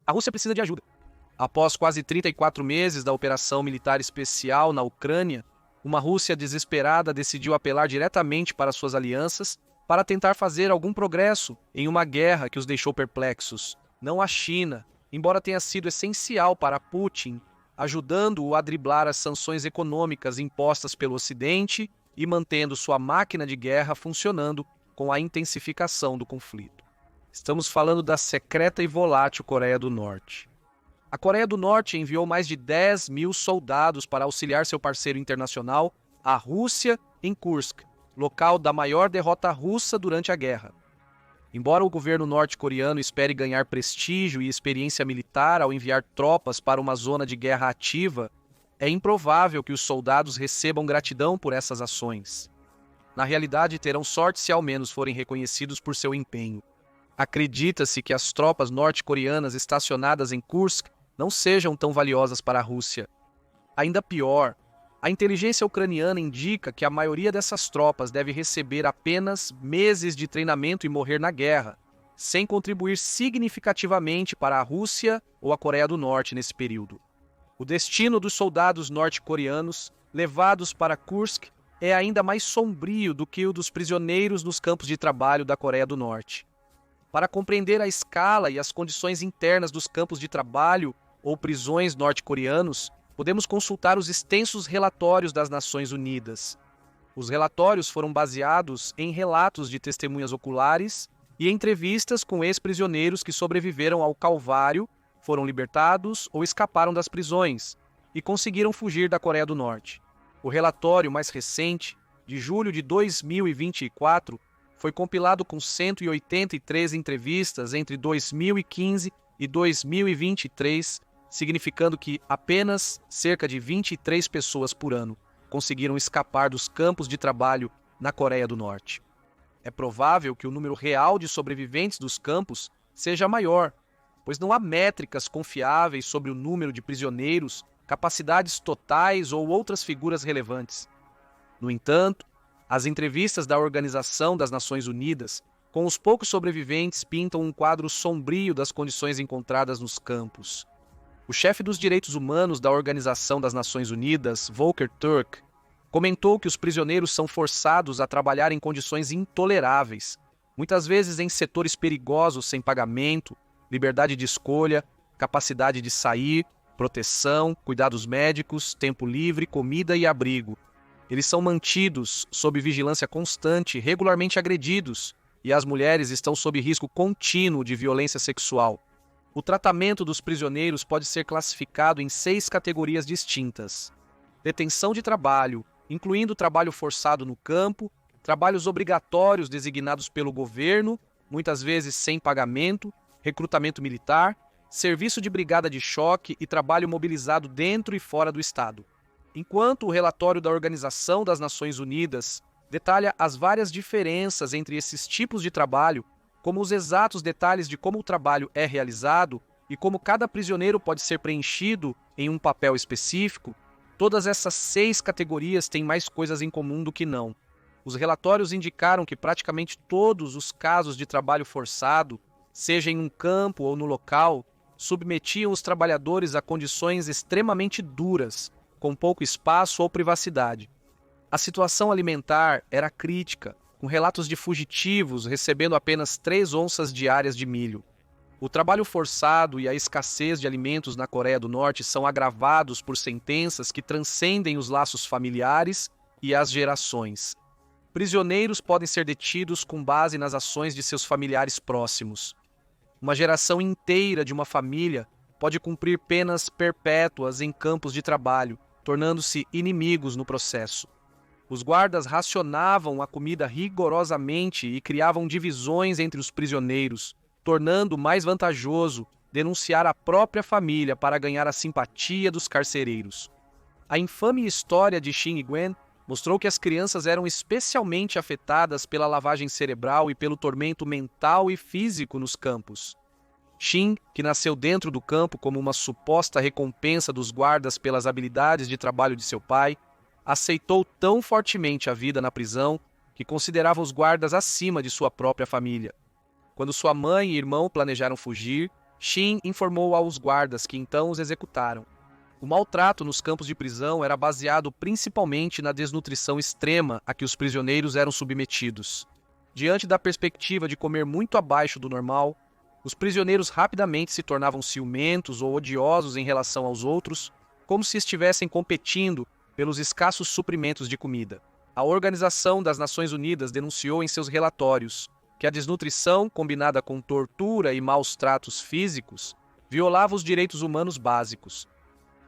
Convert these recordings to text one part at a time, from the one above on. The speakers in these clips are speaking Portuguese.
A Rússia precisa de ajuda. Após quase 34 meses da operação militar especial na Ucrânia, uma Rússia desesperada decidiu apelar diretamente para suas alianças para tentar fazer algum progresso em uma guerra que os deixou perplexos. Não a China, embora tenha sido essencial para Putin, ajudando-o a driblar as sanções econômicas impostas pelo Ocidente e mantendo sua máquina de guerra funcionando com a intensificação do conflito. Estamos falando da secreta e volátil Coreia do Norte. A Coreia do Norte enviou mais de 10 mil soldados para auxiliar seu parceiro internacional, a Rússia, em Kursk, local da maior derrota russa durante a guerra. Embora o governo norte-coreano espere ganhar prestígio e experiência militar ao enviar tropas para uma zona de guerra ativa, é improvável que os soldados recebam gratidão por essas ações. Na realidade, terão sorte se ao menos forem reconhecidos por seu empenho. Acredita-se que as tropas norte-coreanas estacionadas em Kursk não sejam tão valiosas para a Rússia. Ainda pior, a inteligência ucraniana indica que a maioria dessas tropas deve receber apenas meses de treinamento e morrer na guerra, sem contribuir significativamente para a Rússia ou a Coreia do Norte nesse período. O destino dos soldados norte-coreanos levados para Kursk é ainda mais sombrio do que o dos prisioneiros nos campos de trabalho da Coreia do Norte. Para compreender a escala e as condições internas dos campos de trabalho ou prisões norte-coreanos, podemos consultar os extensos relatórios das Nações Unidas. Os relatórios foram baseados em relatos de testemunhas oculares e entrevistas com ex-prisioneiros que sobreviveram ao calvário, foram libertados ou escaparam das prisões e conseguiram fugir da Coreia do Norte. O relatório mais recente, de julho de 2024, foi compilado com 183 entrevistas entre 2015 e 2023, significando que apenas cerca de 23 pessoas por ano conseguiram escapar dos campos de trabalho na Coreia do Norte. É provável que o número real de sobreviventes dos campos seja maior, pois não há métricas confiáveis sobre o número de prisioneiros, capacidades totais ou outras figuras relevantes. No entanto, as entrevistas da Organização das Nações Unidas com os poucos sobreviventes pintam um quadro sombrio das condições encontradas nos campos. O chefe dos direitos humanos da Organização das Nações Unidas, Volker Turk, comentou que os prisioneiros são forçados a trabalhar em condições intoleráveis, muitas vezes em setores perigosos sem pagamento, liberdade de escolha, capacidade de sair, proteção, cuidados médicos, tempo livre, comida e abrigo. Eles são mantidos sob vigilância constante, regularmente agredidos, e as mulheres estão sob risco contínuo de violência sexual. O tratamento dos prisioneiros pode ser classificado em 6 categorias distintas: detenção de trabalho, incluindo trabalho forçado no campo, trabalhos obrigatórios designados pelo governo, muitas vezes sem pagamento, recrutamento militar, serviço de brigada de choque e trabalho mobilizado dentro e fora do Estado. Enquanto o relatório da Organização das Nações Unidas detalha as várias diferenças entre esses tipos de trabalho, como os exatos detalhes de como o trabalho é realizado e como cada prisioneiro pode ser preenchido em um papel específico, todas essas 6 categorias têm mais coisas em comum do que não. Os relatórios indicaram que praticamente todos os casos de trabalho forçado, seja em um campo ou no local, submetiam os trabalhadores a condições extremamente duras, com pouco espaço ou privacidade. A situação alimentar era crítica, com relatos de fugitivos recebendo apenas 3 onças diárias de milho. O trabalho forçado e a escassez de alimentos na Coreia do Norte são agravados por sentenças que transcendem os laços familiares e as gerações. Prisioneiros podem ser detidos com base nas ações de seus familiares próximos. Uma geração inteira de uma família pode cumprir penas perpétuas em campos de trabalho, tornando-se inimigos no processo. Os guardas racionavam a comida rigorosamente e criavam divisões entre os prisioneiros, tornando mais vantajoso denunciar a própria família para ganhar a simpatia dos carcereiros. A infame história de Shin Yiguen mostrou que as crianças eram especialmente afetadas pela lavagem cerebral e pelo tormento mental e físico nos campos. Shin, que nasceu dentro do campo como uma suposta recompensa dos guardas pelas habilidades de trabalho de seu pai, aceitou tão fortemente a vida na prisão que considerava os guardas acima de sua própria família. Quando sua mãe e irmão planejaram fugir, Shin informou aos guardas que então os executaram. O maltrato nos campos de prisão era baseado principalmente na desnutrição extrema a que os prisioneiros eram submetidos. Diante da perspectiva de comer muito abaixo do normal, os prisioneiros rapidamente se tornavam ciumentos ou odiosos em relação aos outros, como se estivessem competindo pelos escassos suprimentos de comida. A Organização das Nações Unidas denunciou em seus relatórios que a desnutrição, combinada com tortura e maus tratos físicos, violava os direitos humanos básicos.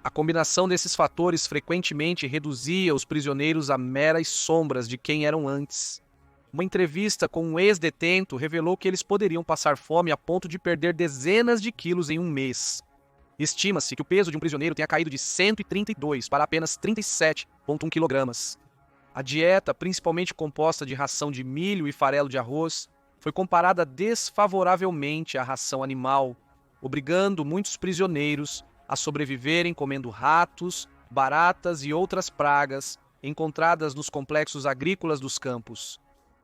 A combinação desses fatores frequentemente reduzia os prisioneiros a meras sombras de quem eram antes. Uma entrevista com um ex-detento revelou que eles poderiam passar fome a ponto de perder dezenas de quilos em um mês. Estima-se que o peso de um prisioneiro tenha caído de 132 para apenas 37,1 kg. A dieta, principalmente composta de ração de milho e farelo de arroz, foi comparada desfavoravelmente à ração animal, obrigando muitos prisioneiros a sobreviverem comendo ratos, baratas e outras pragas encontradas nos complexos agrícolas dos campos.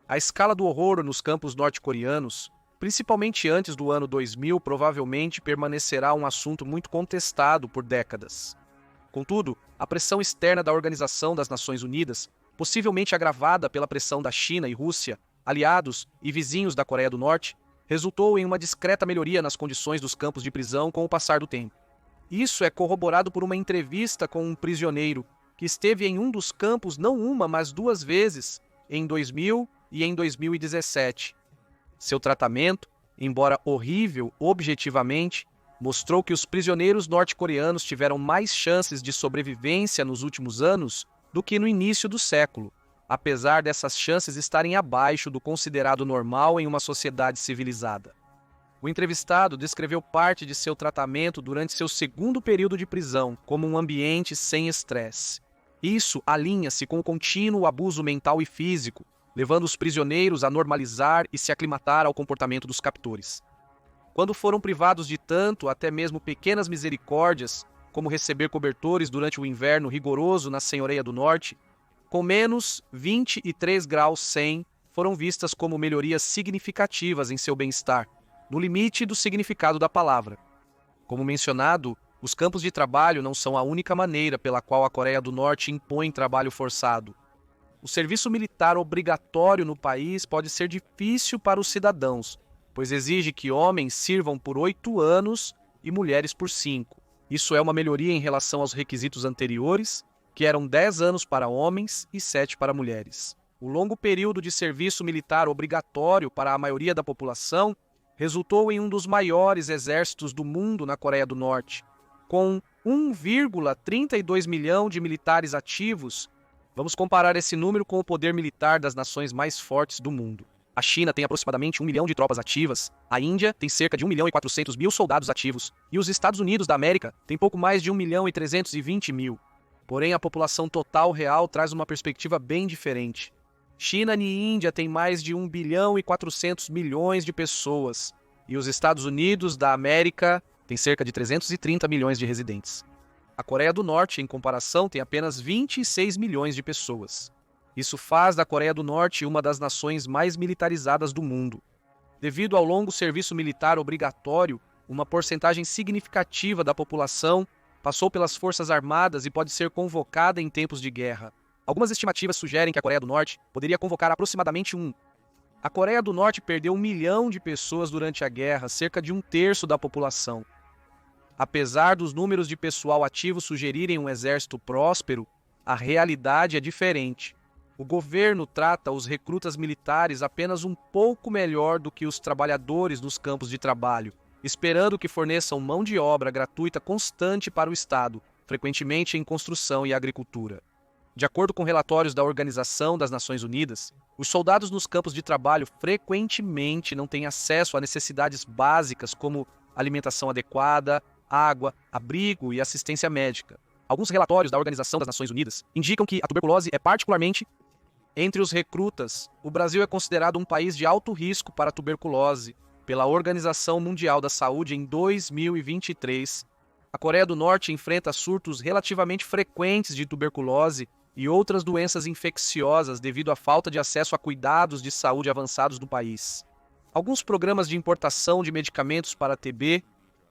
A escala do horror nos campos norte-coreanos, principalmente antes do ano 2000, provavelmente permanecerá um assunto muito contestado por décadas. Contudo, a pressão externa da Organização das Nações Unidas, possivelmente agravada pela pressão da China e Rússia, aliados e vizinhos da Coreia do Norte, resultou em uma discreta melhoria nas condições dos campos de prisão com o passar do tempo. Isso é corroborado por uma entrevista com um prisioneiro que esteve em um dos campos não uma, mas duas vezes, em 2000 e em 2017. Seu tratamento, embora horrível objetivamente, mostrou que os prisioneiros norte-coreanos tiveram mais chances de sobrevivência nos últimos anos do que no início do século, apesar dessas chances estarem abaixo do considerado normal em uma sociedade civilizada. O entrevistado descreveu parte de seu tratamento durante seu segundo período de prisão como um ambiente sem estresse. Isso alinha-se com o contínuo abuso mental e físico, levando os prisioneiros a normalizar e se aclimatar ao comportamento dos captores. Quando foram privados de tanto, até mesmo pequenas misericórdias, como receber cobertores durante o inverno rigoroso na Senhoreia do Norte, com menos 23 graus Celsius, foram vistas como melhorias significativas em seu bem-estar, no limite do significado da palavra. Como mencionado, os campos de trabalho não são a única maneira pela qual a Coreia do Norte impõe trabalho forçado. O serviço militar obrigatório no país pode ser difícil para os cidadãos, pois exige que homens sirvam por 8 anos e mulheres por 5. Isso é uma melhoria em relação aos requisitos anteriores, que eram 10 anos para homens e 7 para mulheres. O longo período de serviço militar obrigatório para a maioria da população resultou em um dos maiores exércitos do mundo na Coreia do Norte, com 1,32 milhão de militares ativos. Vamos comparar esse número com o poder militar das nações mais fortes do mundo. A China tem aproximadamente 1 milhão de tropas ativas, a Índia tem cerca de 1 milhão e 400 mil soldados ativos, e os Estados Unidos da América têm pouco mais de 1 milhão e 320 mil. Porém, a população total real traz uma perspectiva bem diferente. China e Índia têm mais de 1 bilhão e 400 milhões de pessoas, e os Estados Unidos da América têm cerca de 330 milhões de residentes. A Coreia do Norte, em comparação, tem apenas 26 milhões de pessoas. Isso faz da Coreia do Norte uma das nações mais militarizadas do mundo. Devido ao longo serviço militar obrigatório, uma porcentagem significativa da população passou pelas Forças Armadas e pode ser convocada em tempos de guerra. Algumas estimativas sugerem que a Coreia do Norte poderia convocar aproximadamente A Coreia do Norte perdeu 1 milhão de pessoas durante a guerra, cerca de 1/3 da população. Apesar dos números de pessoal ativo sugerirem um exército próspero, a realidade é diferente. O governo trata os recrutas militares apenas um pouco melhor do que os trabalhadores nos campos de trabalho, esperando que forneçam mão de obra gratuita constante para o Estado, frequentemente em construção e agricultura. De acordo com relatórios da Organização das Nações Unidas, os soldados nos campos de trabalho frequentemente não têm acesso a necessidades básicas como alimentação adequada, água, abrigo e assistência médica. Alguns relatórios da Organização das Nações Unidas indicam que a tuberculose é particularmente entre os recrutas. O Brasil é considerado um país de alto risco para a tuberculose pela Organização Mundial da Saúde em 2023. A Coreia do Norte enfrenta surtos relativamente frequentes de tuberculose e outras doenças infecciosas devido à falta de acesso a cuidados de saúde avançados no país. Alguns programas de importação de medicamentos para TB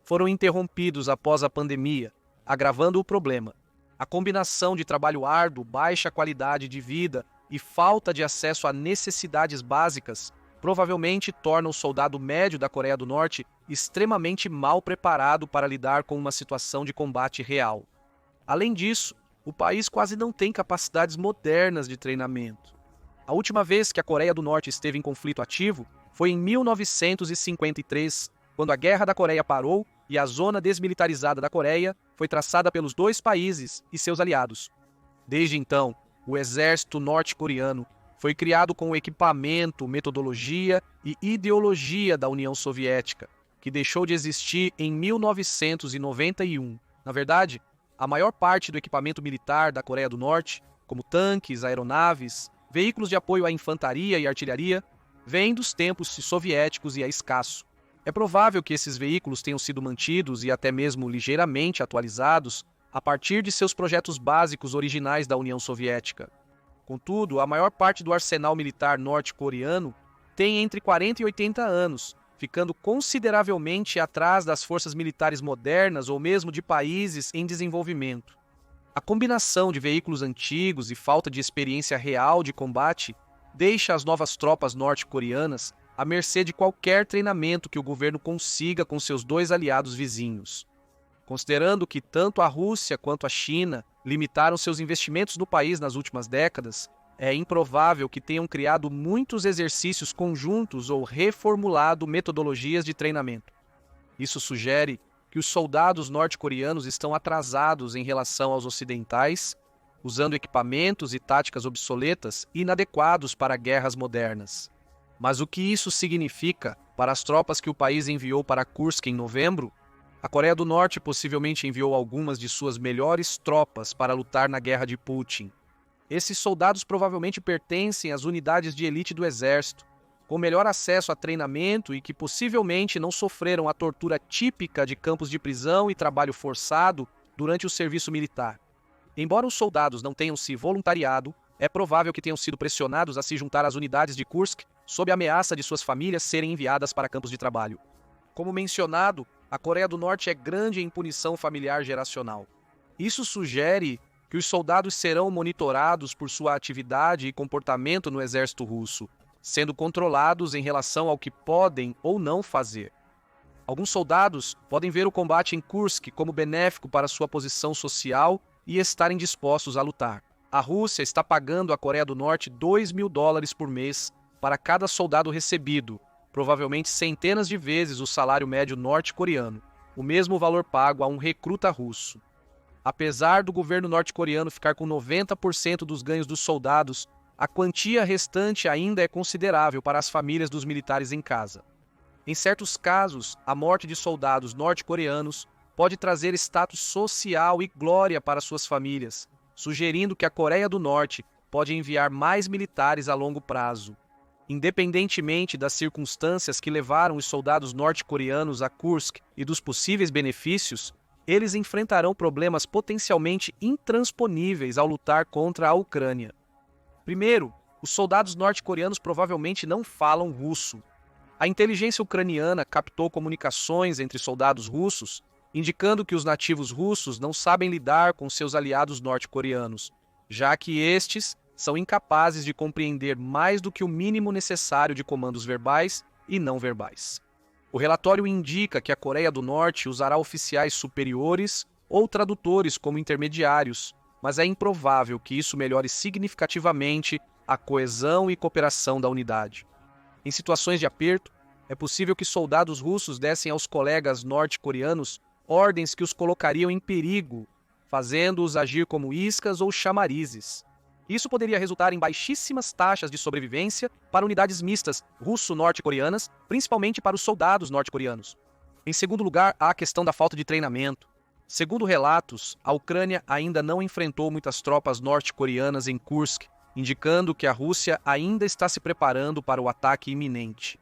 foram interrompidos após a pandemia, agravando o problema. A combinação de trabalho árduo, baixa qualidade de vida e falta de acesso a necessidades básicas provavelmente torna o soldado médio da Coreia do Norte extremamente mal preparado para lidar com uma situação de combate real. Além disso, o país quase não tem capacidades modernas de treinamento. A última vez que a Coreia do Norte esteve em conflito ativo foi em 1953, quando a Guerra da Coreia parou e a zona desmilitarizada da Coreia foi traçada pelos dois países e seus aliados. Desde então, o exército norte-coreano foi criado com o equipamento, metodologia e ideologia da União Soviética, que deixou de existir em 1991. Na verdade, a maior parte do equipamento militar da Coreia do Norte, como tanques, aeronaves, veículos de apoio à infantaria e artilharia, vem dos tempos soviéticos e é escasso. É provável que esses veículos tenham sido mantidos e até mesmo ligeiramente atualizados a partir de seus projetos básicos originais da União Soviética. Contudo, a maior parte do arsenal militar norte-coreano tem entre 40 e 80 anos, ficando consideravelmente atrás das forças militares modernas ou mesmo de países em desenvolvimento. A combinação de veículos antigos e falta de experiência real de combate deixa as novas tropas norte-coreanas à mercê de qualquer treinamento que o governo consiga com seus dois aliados vizinhos. Considerando que tanto a Rússia quanto a China limitaram seus investimentos no país nas últimas décadas, é improvável que tenham criado muitos exercícios conjuntos ou reformulado metodologias de treinamento. Isso sugere que os soldados norte-coreanos estão atrasados em relação aos ocidentais, usando equipamentos e táticas obsoletas e inadequados para guerras modernas. Mas o que isso significa para as tropas que o país enviou para Kursk em novembro? A Coreia do Norte possivelmente enviou algumas de suas melhores tropas para lutar na guerra de Putin. Esses soldados provavelmente pertencem às unidades de elite do exército, com melhor acesso a treinamento e que possivelmente não sofreram a tortura típica de campos de prisão e trabalho forçado durante o serviço militar. Embora os soldados não tenham se voluntariado, é provável que tenham sido pressionados a se juntar às unidades de Kursk sob a ameaça de suas famílias serem enviadas para campos de trabalho. Como mencionado, a Coreia do Norte é grande em punição familiar geracional. Isso sugere que os soldados serão monitorados por sua atividade e comportamento no exército russo, sendo controlados em relação ao que podem ou não fazer. Alguns soldados podem ver o combate em Kursk como benéfico para sua posição social e estarem dispostos a lutar. A Rússia está pagando à Coreia do Norte $2.000 por mês para cada soldado recebido, provavelmente centenas de vezes o salário médio norte-coreano, o mesmo valor pago a um recruta russo. Apesar do governo norte-coreano ficar com 90% dos ganhos dos soldados, a quantia restante ainda é considerável para as famílias dos militares em casa. Em certos casos, a morte de soldados norte-coreanos pode trazer status social e glória para suas famílias, sugerindo que a Coreia do Norte pode enviar mais militares a longo prazo. Independentemente das circunstâncias que levaram os soldados norte-coreanos a Kursk e dos possíveis benefícios, eles enfrentarão problemas potencialmente intransponíveis ao lutar contra a Ucrânia. Primeiro, os soldados norte-coreanos provavelmente não falam russo. A inteligência ucraniana captou comunicações entre soldados russos, indicando que os nativos russos não sabem lidar com seus aliados norte-coreanos, já que estes são incapazes de compreender mais do que o mínimo necessário de comandos verbais e não verbais. O relatório indica que a Coreia do Norte usará oficiais superiores ou tradutores como intermediários, mas é improvável que isso melhore significativamente a coesão e cooperação da unidade. Em situações de aperto, é possível que soldados russos dessem aos colegas norte-coreanos ordens que os colocariam em perigo, fazendo-os agir como iscas ou chamarizes. Isso poderia resultar em baixíssimas taxas de sobrevivência para unidades mistas russo-norte-coreanas, principalmente para os soldados norte-coreanos. Em segundo lugar, há a questão da falta de treinamento. Segundo relatos, a Ucrânia ainda não enfrentou muitas tropas norte-coreanas em Kursk, indicando que a Rússia ainda está se preparando para o ataque iminente.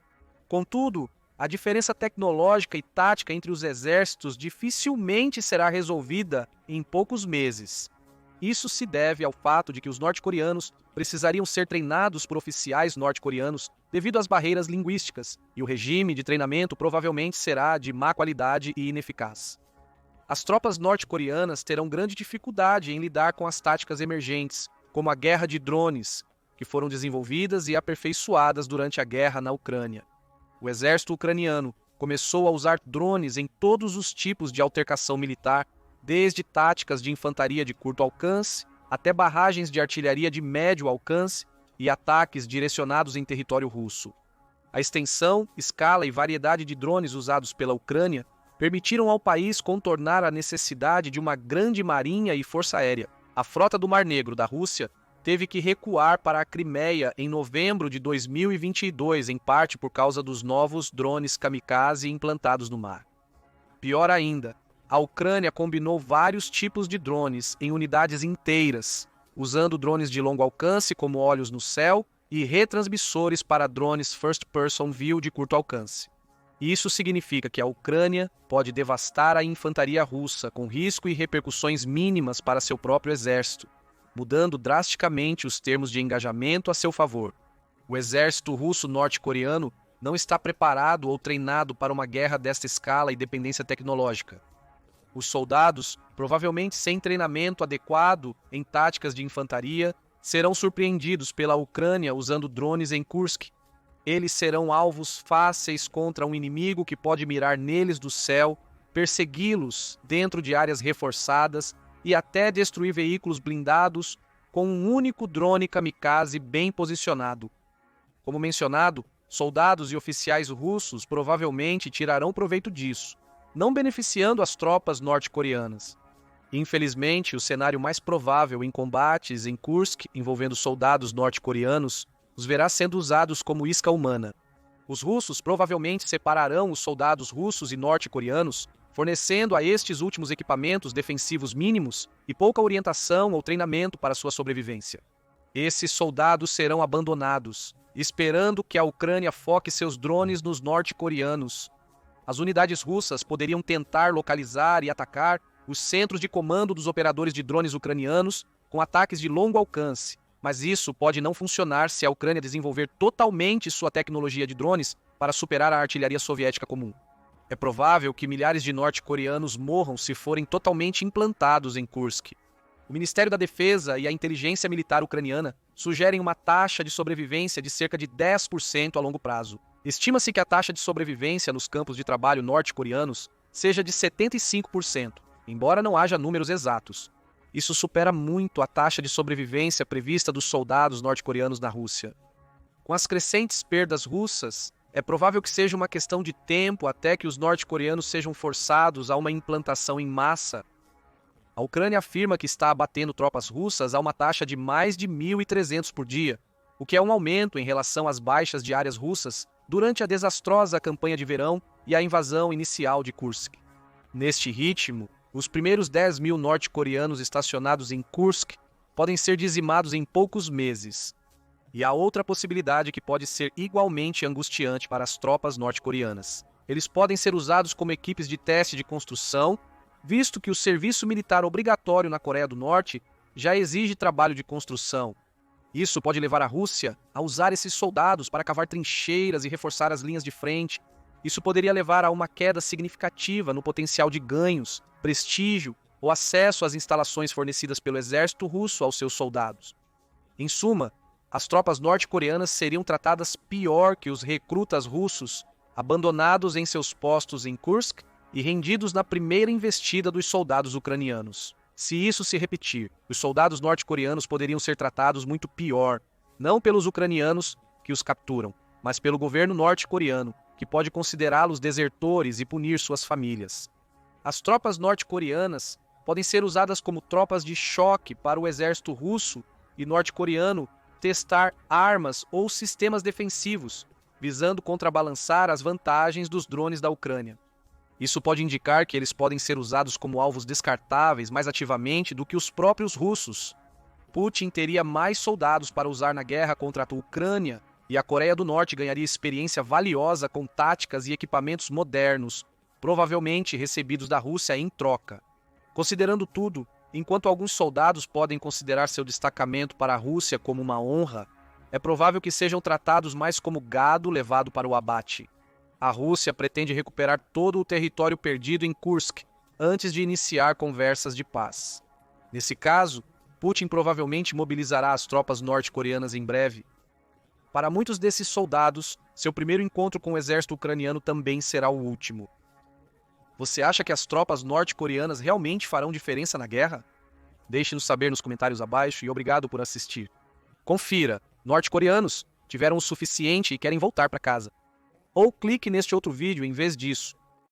Contudo, a diferença tecnológica e tática entre os exércitos dificilmente será resolvida em poucos meses. Isso se deve ao fato de que os norte-coreanos precisariam ser treinados por oficiais norte-coreanos devido às barreiras linguísticas, e o regime de treinamento provavelmente será de má qualidade e ineficaz. As tropas norte-coreanas terão grande dificuldade em lidar com as táticas emergentes, como a guerra de drones, que foram desenvolvidas e aperfeiçoadas durante a guerra na Ucrânia. O exército ucraniano começou a usar drones em todos os tipos de altercação militar, desde táticas de infantaria de curto alcance até barragens de artilharia de médio alcance e ataques direcionados em território russo. A extensão, escala e variedade de drones usados pela Ucrânia permitiram ao país contornar a necessidade de uma grande marinha e força aérea. A frota do Mar Negro da Rússia teve que recuar para a Crimeia em novembro de 2022, em parte por causa dos novos drones kamikaze implantados no mar. Pior ainda, a Ucrânia combinou vários tipos de drones em unidades inteiras, usando drones de longo alcance como olhos no céu e retransmissores para drones First Person View de curto alcance. Isso significa que a Ucrânia pode devastar a infantaria russa com risco e repercussões mínimas para seu próprio exército, mudando drasticamente os termos de engajamento a seu favor. O exército russo norte-coreano não está preparado ou treinado para uma guerra desta escala e dependência tecnológica. Os soldados, provavelmente sem treinamento adequado em táticas de infantaria, serão surpreendidos pela Ucrânia usando drones em Kursk. Eles serão alvos fáceis contra um inimigo que pode mirar neles do céu, persegui-los dentro de áreas reforçadas e até destruir veículos blindados com um único drone kamikaze bem posicionado. Como mencionado, soldados e oficiais russos provavelmente tirarão proveito disso, não beneficiando as tropas norte-coreanas. Infelizmente, o cenário mais provável em combates em Kursk envolvendo soldados norte-coreanos os verá sendo usados como isca humana. Os russos provavelmente separarão os soldados russos e norte-coreanos, fornecendo a estes últimos equipamentos defensivos mínimos e pouca orientação ou treinamento para sua sobrevivência. Esses soldados serão abandonados, esperando que a Ucrânia foque seus drones nos norte-coreanos. As unidades russas poderiam tentar localizar e atacar os centros de comando dos operadores de drones ucranianos com ataques de longo alcance, mas isso pode não funcionar se a Ucrânia desenvolver totalmente sua tecnologia de drones para superar a artilharia soviética comum. É provável que milhares de norte-coreanos morram se forem totalmente implantados em Kursk. O Ministério da Defesa e a inteligência militar ucraniana sugerem uma taxa de sobrevivência de cerca de 10% a longo prazo. Estima-se que a taxa de sobrevivência nos campos de trabalho norte-coreanos seja de 75%, embora não haja números exatos. Isso supera muito a taxa de sobrevivência prevista dos soldados norte-coreanos na Rússia. Com as crescentes perdas russas, é provável que seja uma questão de tempo até que os norte-coreanos sejam forçados a uma implantação em massa. A Ucrânia afirma que está abatendo tropas russas a uma taxa de mais de 1.300 por dia, o que é um aumento em relação às baixas diárias russas durante a desastrosa campanha de verão e a invasão inicial de Kursk. Neste ritmo, os primeiros 10.000 norte-coreanos estacionados em Kursk podem ser dizimados em poucos meses. E há outra possibilidade que pode ser igualmente angustiante para as tropas norte-coreanas. Eles podem ser usados como equipes de teste de construção, visto que o serviço militar obrigatório na Coreia do Norte já exige trabalho de construção. Isso pode levar a Rússia a usar esses soldados para cavar trincheiras e reforçar as linhas de frente. Isso poderia levar a uma queda significativa no potencial de ganhos, prestígio ou acesso às instalações fornecidas pelo exército russo aos seus soldados. Em suma, as tropas norte-coreanas seriam tratadas pior que os recrutas russos, abandonados em seus postos em Kursk e rendidos na primeira investida dos soldados ucranianos. Se isso se repetir, os soldados norte-coreanos poderiam ser tratados muito pior, não pelos ucranianos que os capturam, mas pelo governo norte-coreano, que pode considerá-los desertores e punir suas famílias. As tropas norte-coreanas podem ser usadas como tropas de choque para o exército russo e norte-coreano testar armas ou sistemas defensivos, visando contrabalançar as vantagens dos drones da Ucrânia. Isso pode indicar que eles podem ser usados como alvos descartáveis mais ativamente do que os próprios russos. Putin teria mais soldados para usar na guerra contra a Ucrânia e a Coreia do Norte ganharia experiência valiosa com táticas e equipamentos modernos, provavelmente recebidos da Rússia em troca. Considerando tudo, Enquanto alguns soldados podem considerar seu destacamento para a Rússia como uma honra, é provável que sejam tratados mais como gado levado para o abate. A Rússia pretende recuperar todo o território perdido em Kursk antes de iniciar conversas de paz. Nesse caso, Putin provavelmente mobilizará as tropas norte-coreanas em breve. Para muitos desses soldados, seu primeiro encontro com o exército ucraniano também será o último. Você acha que as tropas norte-coreanas realmente farão diferença na guerra? Deixe-nos saber nos comentários abaixo e obrigado por assistir. Confira, norte-coreanos tiveram o suficiente e querem voltar para casa. Ou clique neste outro vídeo em vez disso.